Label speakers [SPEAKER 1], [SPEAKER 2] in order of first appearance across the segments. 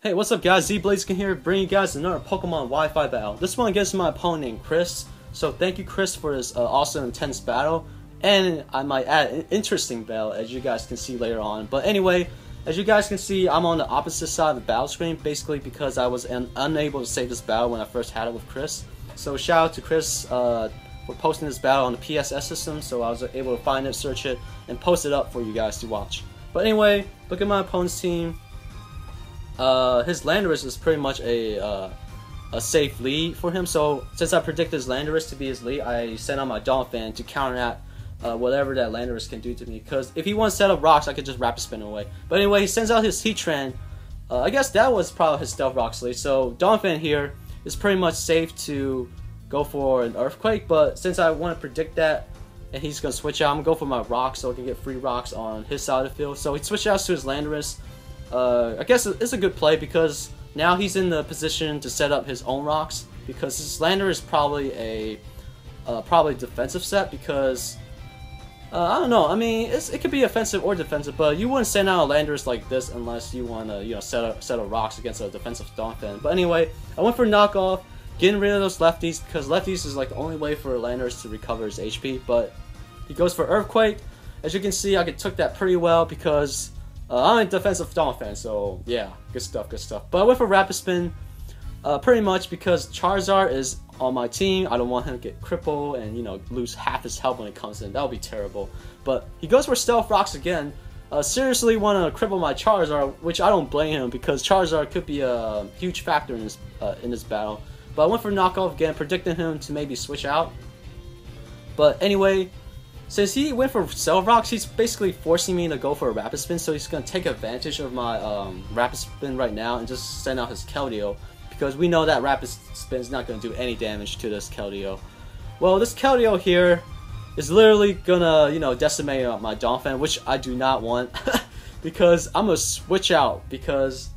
[SPEAKER 1] Hey, what's up guys, ZBlazekin here, bringing you guys another Pokemon Wi-Fi battle. This one against my opponent named Chris. So thank you Chris for this awesome intense battle. And I might add an interesting battle as you guys can see later on. But anyway, as you guys can see, I'm on the opposite side of the battle screen. Basically because I was unable to save this battle when I first had it with Chris. So shout out to Chris for posting this battle on the PSS system. So I was able to find it, search it, and post it up for you guys to watch. But anyway, look at my opponent's team. His Landorus is pretty much a safe lead for him. So since I predicted his Landorus to be his lead, I sent out my Donphan to counteract whatever that Landorus can do to me. Because if he wants to set up rocks, I could just Rapid Spin away. But anyway, he sends out his Heatran. I guess that was probably his Stealth Rock's lead. So Donphan here is pretty much safe to go for an Earthquake. But since I want to predict that, and he's going to switch out, I'm going to go for my Rocks so I can get free Rocks on his side of the field. So he switched out to his Landorus. I guess it's a good play because now he's in the position to set up his own rocks, because his Landorus is probably a defensive set, because I don't know, I mean it could be offensive or defensive, but you wouldn't send out a Landorus like this unless you want to set up rocks against a defensive Donphan. But anyway, I went for knockoff, getting rid of those lefties, because lefties is like the only way for Landorus to recover his HP. But he goes for Earthquake. As you can see, I took that pretty well because I'm a defensive Donphan, so yeah, good stuff, good stuff. But I went for Rapid Spin, pretty much because Charizard is on my team. I don't want him to get crippled and, lose half his health when it comes in. That would be terrible. But he goes for Stealth Rocks again. Seriously want to cripple my Charizard, which I don't blame him, because Charizard could be a huge factor in this battle. But I went for knockoff again, predicting him to maybe switch out. But anyway, since he went for Stealth Rocks, he's basically forcing me to go for a Rapid Spin, so he's going to take advantage of my Rapid Spin right now and just send out his Keldeo, because we know that Rapid Spin is not going to do any damage to this Keldeo. Well, this Keldeo here is literally going to, decimate my Donphan, which I do not want, because I'm going to switch out, because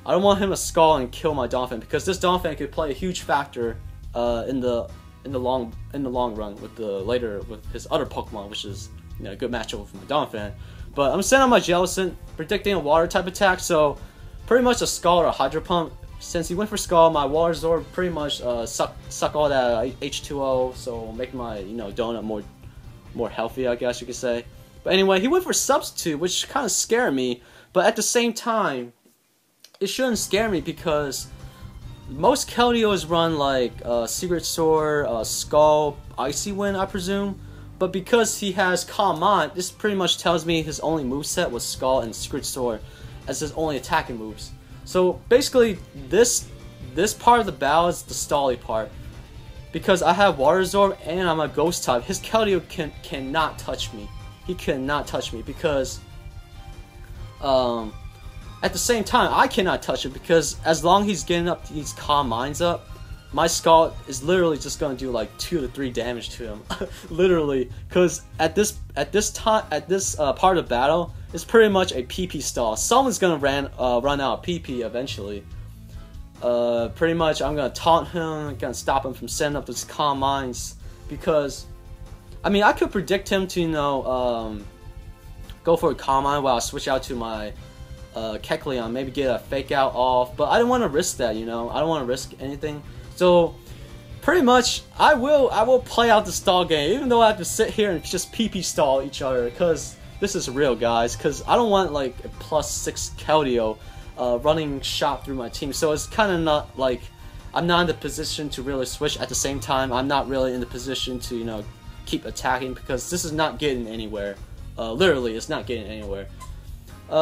[SPEAKER 1] I don't want him to Scald and kill my Donphan, because this Donphan could play a huge factor in the long run with his other Pokemon, which is a good matchup with my Donphan. But I'm sending out my Jellicent, predicting a water type attack, so pretty much a Scald or Hydro Pump. Since he went for Scald, my Water Absorb pretty much suck all that H2O, so make my donut more healthy, I guess you could say. But anyway, he went for Substitute, which kind of scared me, but at the same time, it shouldn't scare me, because most Keldeos run like Secret Sword, Skull, Icy Wind, I presume. But because he has Calm Mind, this pretty much tells me his only moveset was Skull and Secret Sword as his only attacking moves. So basically, this part of the battle is the stally part. Because I have Water Absorb and I'm a Ghost type, his Keldeo cannot touch me. He cannot touch me because at the same time, I cannot touch it, because as long as he's getting up these Calm Minds up, my Scald is literally just gonna do like 2 to 3 damage to him, literally. Because at this part of the battle, it's pretty much a PP stall. Someone's gonna run out of PP eventually. Pretty much, I'm gonna taunt him, gonna stop him from setting up those Calm Minds, because I mean I could predict him to go for a Calm Mind while I switch out to my Kecleon, maybe get a Fake Out off, but I don't want to risk that, I don't want to risk anything. So pretty much I will play out the stall game, even though I have to sit here and just PP stall each other, because this is real, guys, because I don't want like a +6 Keldeo running shot through my team. So it's kind of not like I'm not in the position to really switch. At the same time, I'm not really in the position to keep attacking, because this is not getting anywhere. Literally, it's not getting anywhere.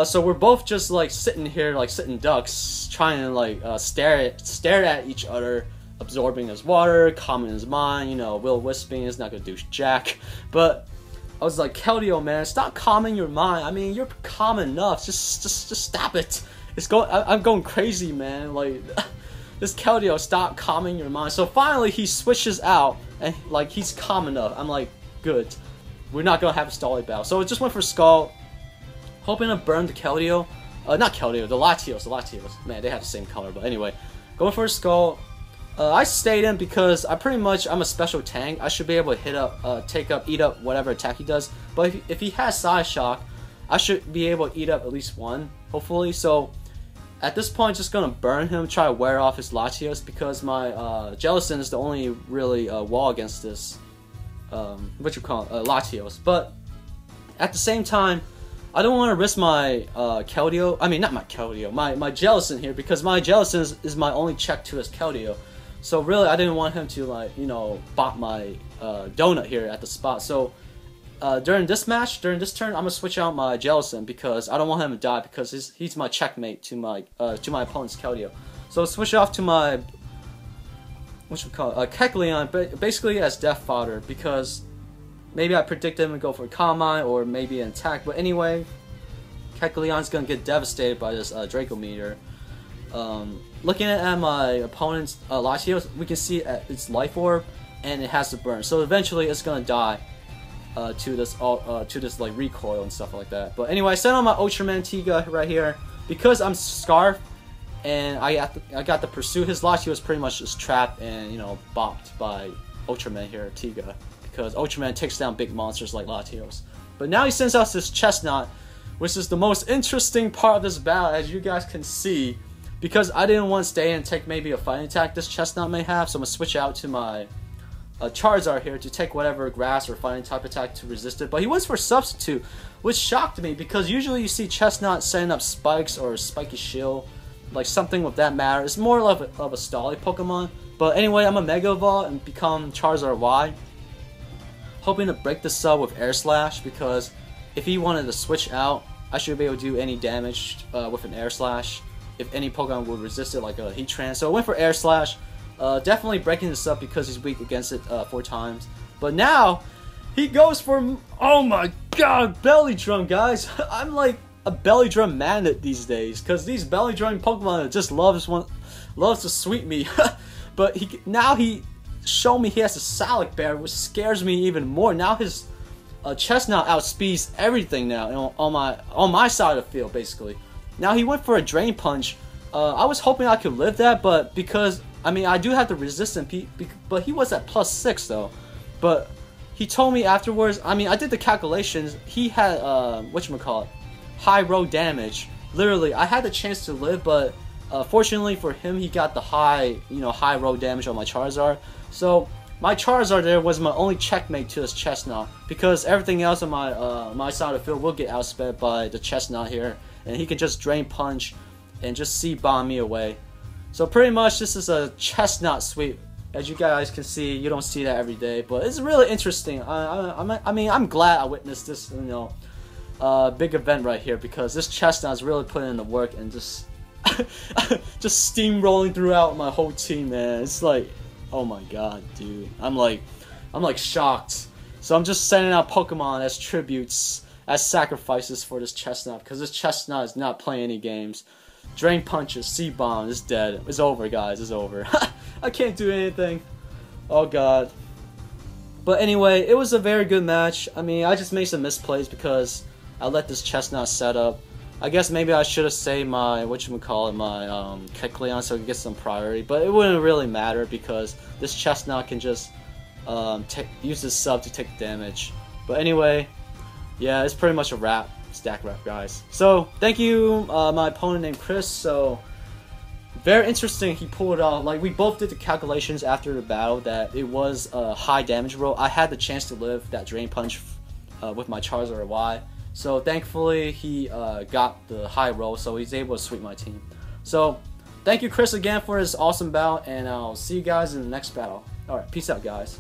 [SPEAKER 1] So we're both just like sitting here like sitting ducks, trying to like stare at each other, absorbing his water, calming his mind. Will Wisping is not gonna do jack. But I was like, Keldeo, man, stop calming your mind. I mean, you're calm enough. Just stop it. I'm going crazy, man. Like this Keldeo, stop calming your mind. So finally he switches out and like he's calm enough. I'm like, good. We're not gonna have a stally battle. So it just went for Skull, hoping to burn the Keldeo. Not Keldeo, the Latios. Man, they have the same color, but anyway. Going for a Skull. I stayed in because I'm a special tank. I should be able to hit up, eat up whatever attack he does. But if he has Side Shock, I should be able to eat up at least one, hopefully. So at this point, just gonna burn him, try to wear off his Latios, because my Jellicent is the only really wall against this, Latios. But at the same time, I don't want to risk my Keldeo, I mean not my Keldeo, my Jellicent here, because my Jellicent is my only check to his Keldeo. So really, I didn't want him to, like, you know, bot my donut here at the spot. So during this match, during this turn, I'm gonna switch out my Jellicent because I don't want him to die, because he's my checkmate to my opponent's Keldeo. So switch off to my Kecleon, basically as death fodder, because maybe I predict him to go for a Calm Mind or maybe an attack. But anyway, Kecleon's gonna get devastated by this Draco Meteor. Looking at my opponent's Latios, we can see its life orb, and it has to burn. So eventually, it's gonna die to this like recoil and stuff like that. But anyway, I sent on my Ultraman Tiga right here because I'm Scarf, and I got to pursue. His Latios pretty much just trapped and, you know, bopped by Ultraman here, Tiga, because Ultraman takes down big monsters like Latios. But now he sends out this Chesnaught, which is the most interesting part of this battle, as you guys can see. Because I didn't want to stay and take maybe a fighting attack this Chesnaught may have, so I'm going to switch out to my Charizard here to take whatever grass or fighting type attack to resist it. But he went for Substitute, which shocked me, because usually you see Chesnaught setting up spikes or Spiky Shield, like something with that matter. It's more of a Stally Pokemon. But anyway, I'm a Mega Evolve and become Charizard Y, hoping to break this up with Air Slash, because if he wanted to switch out, I should be able to do any damage with an Air Slash if any Pokemon would resist it, like a Heatran. So I went for Air Slash, definitely breaking this up because he's weak against it 4 times. But now, he goes for, oh my god, Belly Drum, guys. I'm like a Belly Drum magnet these days, because these Belly Drum Pokemon just loves to sweep me. But now he showed me he has a Salic Bear, which scares me even more. Now his Chesnaught outspeeds everything now, you know, on my side of the field, basically. Now he went for a Drain Punch. I was hoping I could live that, but because, I mean, I do have the resistance, but he was at +6 though. But he told me afterwards, I mean, I did the calculations, he had, high road damage. Literally, I had the chance to live, but fortunately for him, he got the high road damage on my Charizard. So my Charizard there was my only checkmate to this Chesnaught, because everything else on my side of the field will get outsped by the Chesnaught here. And he can just Drain Punch and just C-bomb me away. So pretty much this is a Chesnaught sweep. As you guys can see, you don't see that every day, but it's really interesting. I mean, I'm glad I witnessed this, you know, big event right here, because this Chesnaught is really putting in the work and just just steamrolling throughout my whole team, man. It's like, oh my god, dude. I'm like shocked. So I'm just sending out Pokemon as tributes, as sacrifices for this Chesnaught, because this Chesnaught is not playing any games. Drain Punches, C-Bomb, is dead. It's over, guys, it's over. I can't do anything. Oh god. But anyway, it was a very good match. I mean, I just made some misplays because I let this Chesnaught set up. I guess maybe I should have saved my, my Kecleon so I could get some priority, but it wouldn't really matter because this Chesnaught can just use his sub to take damage. But anyway, yeah, it's pretty much a wrap. Stack wrap, guys. So thank you, my opponent named Chris. So very interesting, he pulled it off. Like, we both did the calculations after the battle that it was a high damage roll. I had the chance to live that Drain Punch with my Charizard Y. So thankfully he got the high roll, so he's able to sweep my team. So thank you, Chris, again for this awesome battle, and I'll see you guys in the next battle. Alright, peace out, guys.